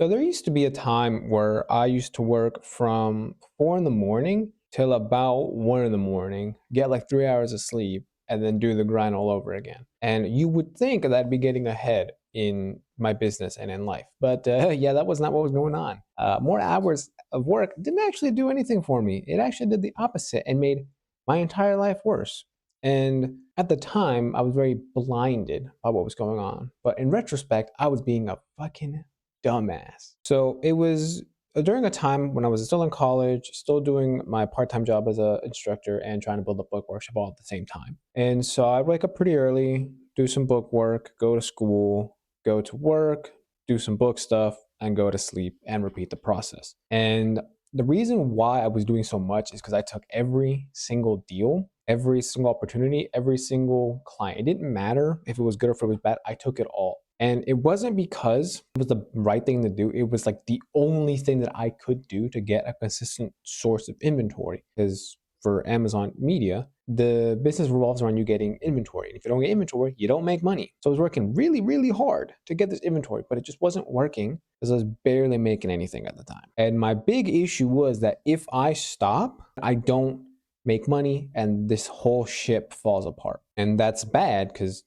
So there used to be a time where I used to work from 4 in the morning till about 1 in the morning, get like 3 hours of sleep, and then do the grind all over again. And you would think that I'd be getting ahead in my business and in life. But yeah, that was not what was going on. More hours of work didn't actually do anything for me. It actually did the opposite and made my entire life worse. And at the time, I was very blinded by what was going on. But in retrospect, I was being a fucking dumbass. So it was during a time when I was still in college, still doing my part-time job as an instructor and trying to build a book workshop all at the same time. And so I'd wake up pretty early, do some book work, go to school, go to work, do some book stuff, and go to sleep and repeat the process. And the reason why I was doing so much is because I took every single deal, every single opportunity, every single client. It didn't matter if it was good or if it was bad. I took it all. And it wasn't because it was the right thing to do. It was like the only thing that I could do to get a consistent source of inventory. Because for Amazon Media, the business revolves around you getting inventory. And if you don't get inventory, you don't make money. So I was working really, really hard to get this inventory, but it just wasn't working because I was barely making anything at the time. And my big issue was that if I stop, I don't make money and this whole ship falls apart. And that's bad because,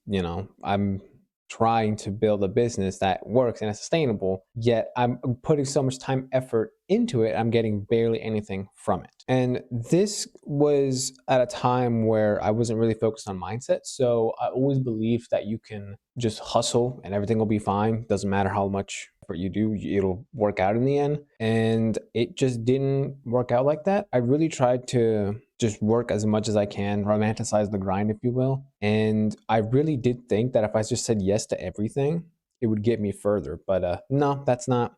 I'm trying to build a business that works and is sustainable, yet I'm putting so much time, effort into it, I'm getting barely anything from it. And this was at a time where I wasn't really focused on mindset. So I always believed that you can just hustle and everything will be fine. Doesn't matter how much effort you do, it'll work out in the end. And it just didn't work out like that. I really tried to just work as much as I can, romanticize the grind, if you will. And I really did think that if I just said yes to everything, it would get me further. But no, that's not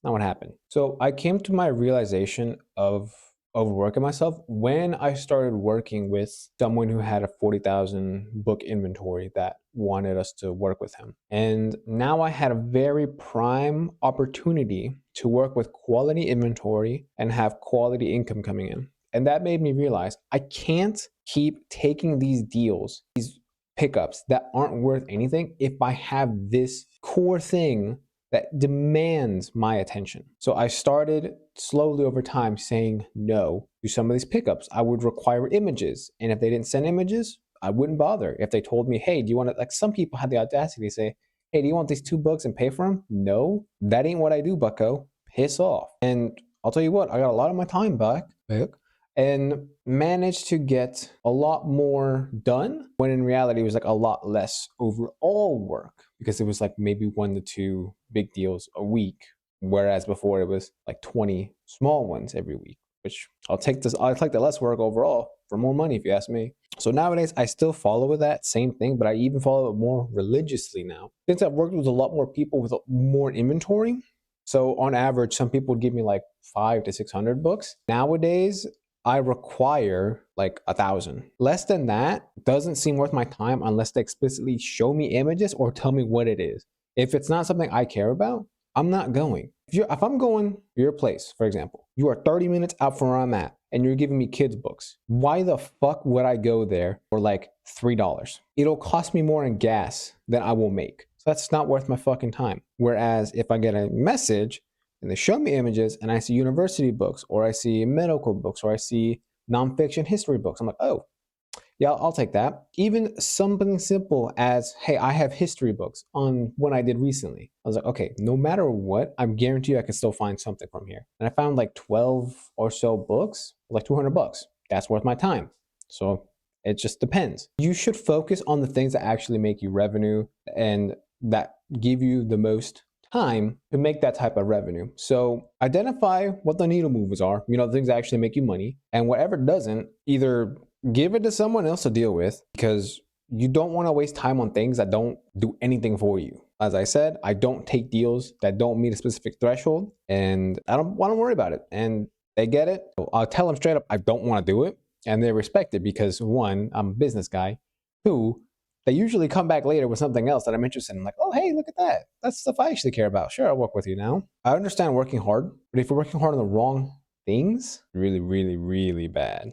what happened. So I came to my realization of overworking myself when I started working with someone who had a 40,000 book inventory that wanted us to work with him. And now I had a very prime opportunity to work with quality inventory and have quality income coming in. And that made me realize I can't keep taking these deals, these pickups that aren't worth anything if I have this core thing that demands my attention. So I started slowly over time saying no to some of these pickups. I would require images. And if they didn't send images, I wouldn't bother. If they told me, hey, do you want to, like some people had the audacity to say, hey, do you want these 2 books and pay for them? No, that ain't what I do, bucko. Piss off. And I'll tell you what, I got a lot of my time back and managed to get a lot more done when in reality it was like a lot less overall work because it was like maybe 1 to 2 big deals a week, whereas before it was like 20 small ones every week, which I'll take the less work overall for more money if you ask me. So nowadays I still follow with that same thing, but I even follow it more religiously now. Since I've worked with a lot more people with more inventory, so on average, some people would give me like 5 to 600 books. Nowadays, I require like 1,000. Less than that doesn't seem worth my time unless they explicitly show me images or tell me what it is. If it's not something I care about, I'm not going. If I'm going to your place, for example, you are 30 minutes out from where I'm at and you're giving me kids' books, why the fuck would I go there for like $3? It'll cost me more in gas than I will make. So that's not worth my fucking time. Whereas if I get a message and they show me images and I see university books or I see medical books or I see nonfiction history books, I'm like, oh, yeah, I'll take that. Even something simple as, hey, I have history books on what I did recently. I was like, okay, no matter what, I'm guaranteed I can still find something from here. And I found like 12 or so books, like $200. That's worth my time. So it just depends. You should focus on the things that actually make you revenue and that give you the most time to make that type of revenue. So identify what the needle movers are, the things that actually make you money, and whatever doesn't, either give it to someone else to deal with because you don't want to waste time on things that don't do anything for you. As I said, I don't take deals that don't meet a specific threshold and I don't want to worry about it. And they get it. I'll tell them straight up, I don't want to do it. And they respect it because 1, I'm a business guy. 2, they usually come back later with something else that I'm interested in. Like, oh, hey, look at that. That's stuff I actually care about. Sure, I'll work with you now. I understand working hard, but if you're working hard on the wrong things, really, really, really bad.